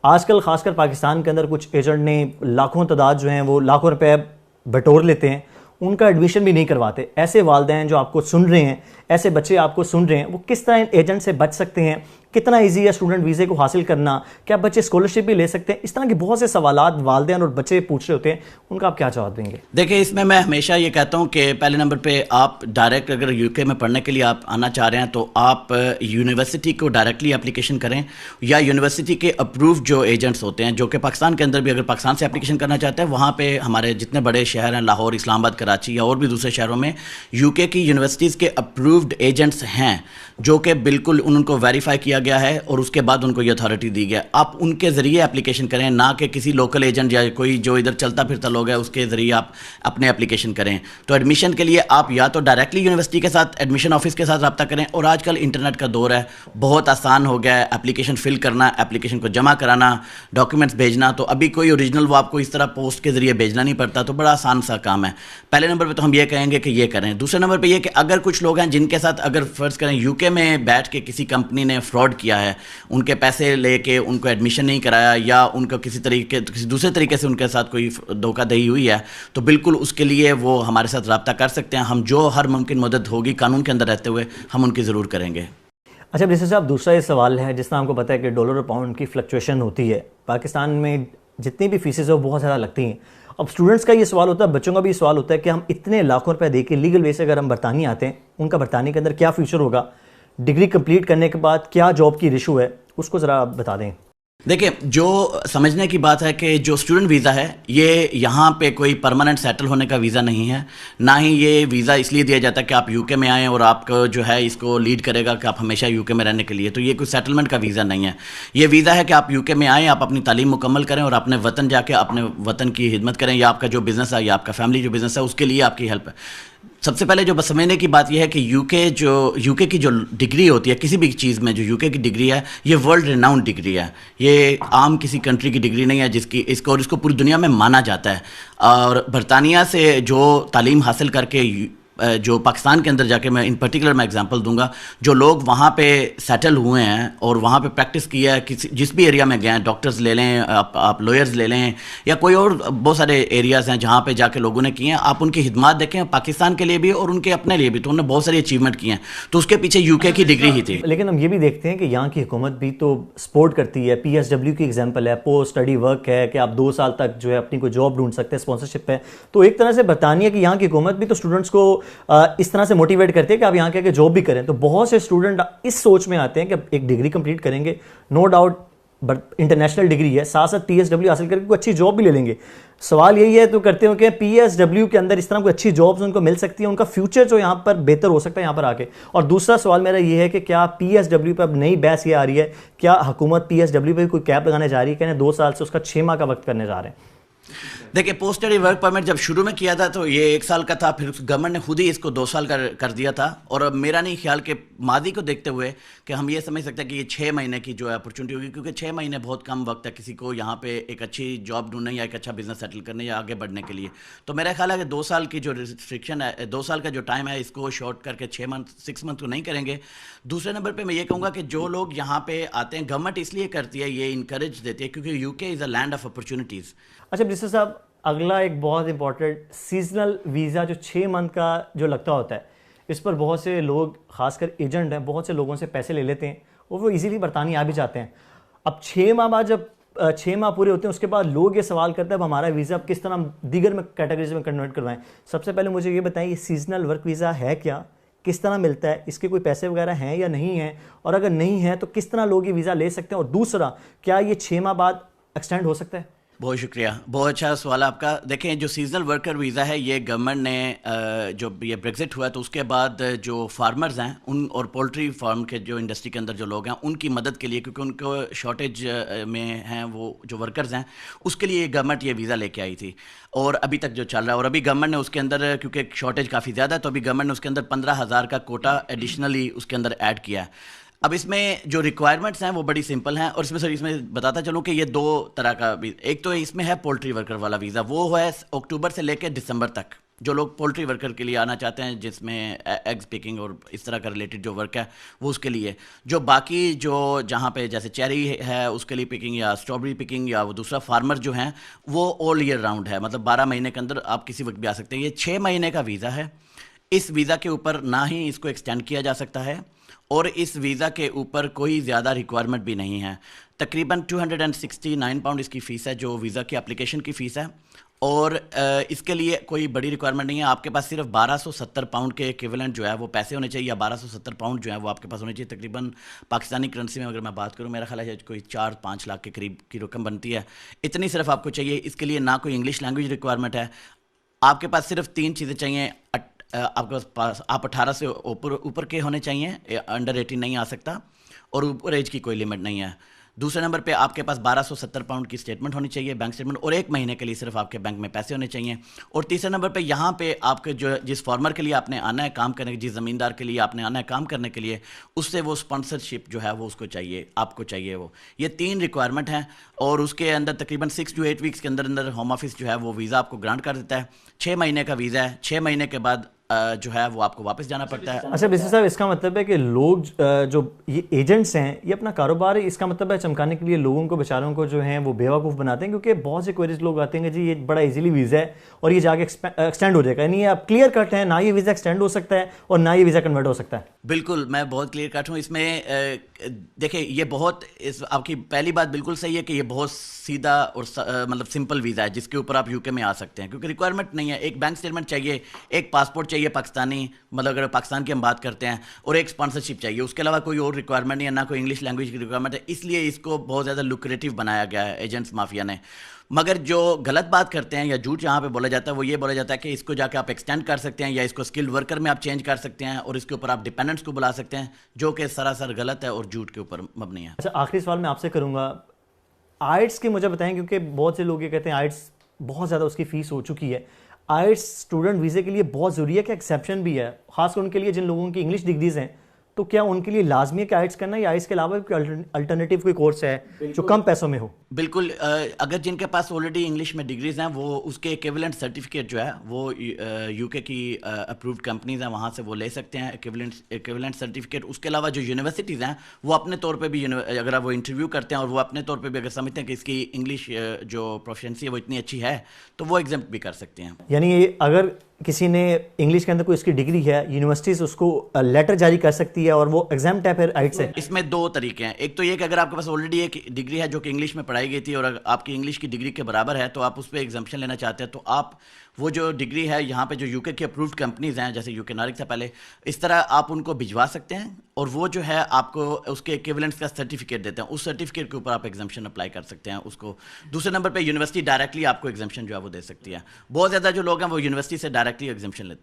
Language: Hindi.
आजकल खासकर पाकिस्तान के अंदर कुछ एजेंट ने लाखों तादाद जो हैं वो लाखों रुपए बटोर लेते हैं, उनका एडमिशन भी नहीं करवाते। ऐसे वालिदैन जो आपको सुन रहे हैं, ऐसे बच्चे आपको सुन रहे हैं, वो किस तरह एजेंट से बच सकते हैं? कितना इजी है स्टूडेंट वीज़े को हासिल करना? क्या बच्चे स्कॉलरशिप भी ले सकते हैं? इस तरह के बहुत से सवालात वालिदैन और बच्चे पूछ रहे होते हैं, उनका आप क्या जवाब देंगे? देखिए, इसमें मैं हमेशा ये कहता हूँ कि पहले नंबर पे आप डायरेक्ट अगर यूके में पढ़ने के लिए आप आना चाह रहे हैं तो आप यूनिवर्सिटी को डायरेक्टली एप्लीकेशन करें, या यूनिवर्सिटी के अप्रूव जो एजेंट्स होते हैं, जो कि पाकिस्तान के अंदर भी अगर पाकिस्तान से एप्लीकेशन करना चाहते हैं, वहाँ पे हमारे जितने बड़े शहर हैं, लाहौर, इस्लामाबाद, कराची या और भी दूसरे शहरों में यूके की यूनिवर्सिटीज़ के अप्रूव्ड एजेंट्स हैं, जो कि बिल्कुल उनको वेरीफाई किया गया है और उसके बाद उनको ये अथॉरिटी दी गया। आप उनके ज़रिए एप्लीकेशन करें, ना कि किसी लोकल एजेंट या कोई जो इधर चलता फिरता लोग है उसके ज़रिए आप अपने एप्लीकेशन करें। तो एडमिशन के लिए आप या तो डायरेक्टली यूनिवर्सिटी के साथ, एडमिशन ऑफिस के साथ रब्ता करें, और आजकल इंटरनेट का दौर है, बहुत आसान हो गया है एप्लीकेशन फिल करना, एप्लीकेशन को जमा कराना, डॉक्यूमेंट्स भेजना। तो अभी कोई ओरिजिनल वो आपको इस तरह पोस्ट के ज़रिए भेजना नहीं पड़ता, तो बड़ा आसान सा काम है। पहले नंबर पर तो हम ये कहेंगे कि ये करें। दूसरे नंबर पर यह कि अगर कुछ लोग हैं जिनके साथ, अगर फ़र्ज़ करें यूके में बैठ के किसी कंपनी ने फ्रॉड किया है, उनके पैसे लेके उनको एडमिशन नहीं कराया, या उनको किसी दूसरे तरीके से उनके साथ कोई धोखाधड़ी हुई है, तो बिल्कुल उसके लिए वो हमारे साथ रब्ता कर सकते हैं। हम जो हर मुमकिन मदद होगी कानून के अंदर रहते हुए हम उनकी ज़रूर करेंगे। अच्छा मिनिस्टर साहब, दूसरा ये सवाल है, जिस तरह आपको पता है कि डॉलर और पाउंड की फ्लक्चुएशन होती है, पाकिस्तान में जितनी भी फीसेज है वो बहुत ज़्यादा लगती हैं। अब स्टूडेंट्स का ये सवाल होता है, बच्चों का भी ये सवाल होता है कि हम इतने लाखों रुपए दे के लीगल वे से अगर हम बरतानिया आते हैं, उनका बरतानिया के अंदर क्या फ्यूचर होगा? डिग्री कंप्लीट करने के बाद क्या जॉब की इशू है, उसको ज़रा आप बता दें। देखिए, जो समझने की बात है कि जो स्टूडेंट वीज़ा है ये यहाँ पे कोई परमानेंट सेटल होने का वीज़ा नहीं है, ना ही ये वीज़ा इसलिए दिया जाता है कि आप यूके में आएँ और आपको जो है इसको लीड करेगा कि आप हमेशा यूके में रहने के लिए। तो ये कोई सेटलमेंट का वीज़ा नहीं है। ये वीज़ा है कि आप यूके में आएँ, आप अपनी तालीम मुकम्मल करें और अपने वतन जाके अपने वतन की खिदमत करें, या आपका जो बिज़नेस है या आपका फैमिली जो बिज़नेस है उसके लिए आपकी हेल्प है। सबसे पहले जो बस समझने की बात यह है कि यूके की जो डिग्री होती है किसी भी चीज़ में, जो यूके की डिग्री है ये वर्ल्ड रिनाउंड डिग्री है। ये आम किसी कंट्री की डिग्री नहीं है जिसकी इसको पूरी दुनिया में माना जाता है। और बरतानिया से जो तालीम हासिल करके जो पाकिस्तान के अंदर जाके, मैं इन पर्टिकुलर मैं एग्जांपल दूंगा, जो लोग वहाँ पे सेटल हुए हैं और वहाँ पे प्रैक्टिस किया है, किसी जिस भी एरिया में गए हैं, डॉक्टर्स ले लें, आप लॉयर्स ले लें, या कोई और बहुत सारे एरियाज़ हैं जहाँ पे जाके लोगों ने किए हैं, आप उनकी खिदमत देखें पाकिस्तान के लिए भी और उनके अपने लिए भी, तो उन्होंने बहुत सारी अचीवमेंट की हैं। तो उसके पीछे यूके की डिग्री ही थी। लेकिन हम ये भी देखते हैं कि यहाँ की हुकूमत भी तो सपोर्ट करती है। PSW की एग्जाम्पल है, पोस्ट स्टडी वर्क है कि आप 2 साल तक जो है अपनी कोई जॉब ढूंढ सकते हैं, स्पॉन्सरशिप है। तो एक तरह से बरतानिया की यहाँ की हुकूमत भी तो स्टूडेंट्स को इस तरह से मोटिवेट करते हैं कि आप यहाँ के जॉब भी करें। तो बहुत से स्टूडेंट इस सोच में आते हैं कि एक डिग्री कंप्लीट करेंगे, no doubt but international degree है, साथ साथ PSW हासिल करके कोई अच्छी जॉब भी ले लेंगे। सवाल यही है तो करते हो कि PSW के अंदर इस तरह कोई अच्छी जॉब्स उनको मिल सकती है, उनका फ्यूचर जो यहाँ पर बेहतर हो सकता है यहाँ पर आके। और दूसरा सवाल मेरा ये है कि क्या PSW पर अब नई बहस ये आ रही है, क्या हुकूमत PSW पर कोई कैप लगाने जा रही है? कहने 2 साल से उसका 6 माह का वक्त करने जा रहे हैं। देखिए, पोस्ट स्टडी वर्क परमिट जब शुरू में किया था तो ये 1 साल का था, फिर गवर्नमेंट ने खुद ही इसको 2 साल कर दिया था। और अब मेरा नहीं ख्याल कि मादी को देखते हुए कि हम ये समझ सकते हैं कि ये 6 महीने की जो है अपॉर्चुनिटी होगी, क्योंकि 6 महीने बहुत कम वक्त है किसी को यहाँ पे एक अच्छी जॉब ढूंढने या एक अच्छा बिजनेस सेटल करने या आगे बढ़ने के लिए। तो मेरा ख्याल है कि 2 साल की जो रिस्ट्रिक्शन है, 2 साल का जो टाइम है, इसको शॉर्ट करके 6 मंथ तो नहीं करेंगे। दूसरे नंबर पर मैं ये कहूँगा कि जो लोग यहाँ पे आते हैं, गवर्नमेंट इसलिए करती है, ये इंकरेज देती है क्योंकि UK is a land of opportunities. अच्छा मिनिस्टर साहब, अगला एक बहुत इंपॉर्टेंट सीजनल वीज़ा जो 6 मंथ का जो लगता होता है, इस पर बहुत से लोग, खासकर एजेंट हैं, बहुत से लोगों से पैसे ले लेते हैं और वो इजीली बरतानिया आ भी जाते हैं। अब 6 माह बाद जब 6 माह पूरे होते हैं उसके बाद लोग ये सवाल करते हैं अब हमारा वीज़ा किस तरह दीगर में कैटेगरीज में कन्वर्ट करवाएं। सबसे पहले मुझे ये बताएं, ये सीजनल वर्क वीज़ा है क्या, किस तरह मिलता है, इसके कोई पैसे वगैरह हैं या नहीं हैं, और अगर नहीं है तो किस तरह लोग ये वीज़ा ले सकते हैं, और दूसरा क्या ये 6 माह बाद एक्सटेंड हो सकता है? बहुत शुक्रिया, बहुत अच्छा सवाल आपका। देखें, जो सीजनल वर्कर वीज़ा है ये गवर्नमेंट ने जो ये ब्रेग्जिट हुआ तो उसके बाद जो फार्मर्स हैं उन और पोल्ट्री फार्म के जो इंडस्ट्री के अंदर जो लोग हैं उनकी मदद के लिए, क्योंकि उनको शॉर्टेज में हैं वो जो वर्कर्स हैं, उसके लिए गवर्नमेंट ये वीज़ा लेके आई थी और अभी तक जो चल रहा है। और अभी गवर्नमेंट ने उसके अंदर, क्योंकि शॉर्टेज काफ़ी ज़्यादा है, तो अभी गवर्नमेंट ने उसके अंदर 15,000 का कोटा एडिशनली उसके अंदर ऐड किया है। अब इसमें जो रिक्वायरमेंट्स हैं वो बड़ी सिंपल हैं, और इसमें बताता चलूँ कि ये 2 तरह का, एक तो इसमें है पोल्ट्री वर्कर वाला वीज़ा, वो है अक्टूबर से लेकर दिसंबर तक। जो लोग पोल्ट्री वर्कर के लिए आना चाहते हैं, जिसमें एग्स पिकिंग और इस तरह का रिलेटेड जो वर्क है वो उसके लिए। जो बाकी जो जहाँ पे जैसे चेरी है उसके लिए पिकिंग, या स्ट्रॉबेरी पिकिंग, या वो दूसरा फार्मर जो हैं वो ऑल ईयर राउंड है, मतलब 12 महीने के अंदर आप किसी वक्त भी आ सकते हैं। ये 6 महीने का वीज़ा है। इस वीज़ा के ऊपर ना ही इसको एक्सटेंड किया जा सकता है, और इस वीज़ा के ऊपर कोई ज़्यादा रिक्वायरमेंट भी नहीं है। तकरीबन 269 पाउंड इसकी फ़ीस है, जो वीज़ा की एप्लीकेशन की फ़ीस है, और इसके लिए कोई बड़ी रिक्वायरमेंट नहीं है। आपके पास सिर्फ 1270 पाउंड के इक्विवेलेंट जो है वो पैसे होने चाहिए, या 1270 पाउंड जो है वो आपके पास होने चाहिए। तकरीबन पाकिस्तानी करेंसी में अगर मैं बात करूँ, मेरा ख्याल है कोई 4-5 लाख के करीब की रकम बनती है। इतनी सिर्फ आपको चाहिए। इसके लिए ना कोई इंग्लिश लैंग्वेज रिक्वायरमेंट है। आपके पास सिर्फ 3 चीज़ें चाहिए। आपके पास आप 18 से ऊपर के होने चाहिए, अंडर 18 नहीं आ सकता, और ऊपर एज की कोई लिमिट नहीं है। दूसरे नंबर पे आपके पास 1270 पाउंड की स्टेटमेंट होनी चाहिए, बैंक स्टेटमेंट, और 1 महीने के लिए सिर्फ आपके बैंक में पैसे होने चाहिए। और तीसरे नंबर पे यहाँ पे आपके जो जिस फार्मर के लिए आपने आना है काम करने, जिस ज़मींदार के लिए आपने आना है काम करने के लिए, उससे वो स्पॉन्सरशिप जो है वो उसको चाहिए, आपको चाहिए वो। ये 3 रिक्वायरमेंट हैं, और उसके अंदर तकरीबन 6 to 8 वीक्स के अंदर अंदर होम ऑफिस जो है वो वीज़ा आपको ग्रांट कर देता है। 6 महीने का वीज़ा है। 6 महीने के बाद जो है वो आपको वापस जाना पड़ता है। अच्छा बिस्मिल साहब, इसका मतलब है कि लोग जो ये एजेंट्स हैं ये अपना कारोबार इसका मतलब है चमकाने के लिए लोगों को, बेचारों को जो है वो बेवकूफ़ बनाते हैं, क्योंकि बहुत से क्वेरीज लोग आते हैं कि जी ये बड़ा इजीली वीज़ा है और ये जाके एक्सटेंड हो जाएगा। यानी आप क्लियर कट है, ना ये वीज़ा एक्सटेंड हो सकता है और ना ये वीज़ा कन्वर्ट हो सकता है। बिल्कुल, मैं बहुत क्लियर कट हूँ इसमें। देखिए, ये बहुत आपकी पहली बात बिल्कुल सही है कि ये बहुत सीधा और मतलब सिंपल वीज़ा है जिसके ऊपर आप यूके में आ सकते हैं, क्योंकि रिक्वायरमेंट नहीं है। एक बैंक स्टेटमेंट चाहिए, एक पासपोर्ट चाहिए पाकिस्तानी, मतलब अगर पाकिस्तान की हम बात करते हैं, और एक स्पॉन्सरशिप चाहिए। उसके अलावा कोई और रिक्वायरमेंट नहीं है, ना कोई इंग्लिश लैंग्वेज की रिक्वायरमेंट है। इसलिए इसको बहुत ज़्यादा लुक्रेटिव बनाया गया है एजेंट्स माफिया ने। मगर जो गलत बात करते हैं या झूठ यहाँ पे बोला जाता है वो ये बोला जाता है कि इसको जाके आप एक्सटेंड कर सकते हैं, या इसको स्किल्ड वर्कर में आप चेंज कर सकते हैं, और इसके ऊपर आप डिपेंडेंट्स को बुला सकते हैं, जो कि सरासर गलत है और झूठ के ऊपर मबनी है। अच्छा, आखिरी सवाल मैं आपसे करूँगा, आइट्स की मुझे बताएं, क्योंकि बहुत से लोग ये कहते हैं आइट्स बहुत ज़्यादा उसकी फ़ीस हो चुकी है। आइट्स स्टूडेंट वीज़े के लिए बहुत ज़रूरी है कि एक्सेप्शन भी है, खासकर उनके लिए जिन लोगों की इंग्लिश डिग्रीज हैं, तो क्या उनके लिए लाजमी है कि आइट्स करना, या आइट्स के अलावा कोई अल्टरनेटिव कोई कोर्स है जो कम पैसों में हो? बिल्कुल, अगर जिनके पास ऑलरेडी इंग्लिश में डिग्रीज हैं वो उसके इक्विवेलेंट सर्टिफिकेट जो है वो यूके की अप्रूव्ड कंपनीज हैं, वहाँ से वो ले सकते हैं इक्विवेलेंट सर्टिफिकेट। उसके अलावा जो यूनिवर्सिटीज़ हैं वो अपने तौर पे भी अगर आप वो इंटरव्यू करते हैं और वो अपने तौर पे भी अगर समझते हैं कि इसकी इंग्लिश जो प्रोफिशिएंसी है वो इतनी अच्छी है, तो वो एग्जाम भी कर सकते हैं। यानी अगर किसी ने इंग्लिश के अंदर कोई इसकी डिग्री है, यूनिवर्सिटीज उसको लेटर जारी कर सकती है और वो एग्जाम टाइप है आइट्स है? इसमें 2 तरीके हैं। एक तो ये कि अगर आपके पास ऑलरेडी एक डिग्री है जो कि इंग्लिश में पढ़ाई गई थी और अगर आपकी इंग्लिश की डिग्री के बराबर है, तो आप उस पर एग्जाम्पशन लेना चाहते हैं, तो आप वो जो डिग्री है यहाँ पे जो यूके की अप्रूव्ड कंपनीज हैं, जैसे यूके नारिक था पहले, इस तरह आप उनको भिजवा सकते हैं, और वो जो है आपको उसके इक्विवेलेंट्स का सर्टिफिकेट देते हैं। उस सर्टिफिकेट के ऊपर आप एग्जाम्पशन अप्लाई कर सकते हैं उसको। दूसरे नंबर पे यूनिवर्सिटी डायरेक्टली आपको एग्जाम्पशन जो है वो दे सकती है। बहुत ज़्यादा जो लोग हैं वो यूनिवर्सिटी से डायरेक्टली एग्जाम्पशन लेते हैं।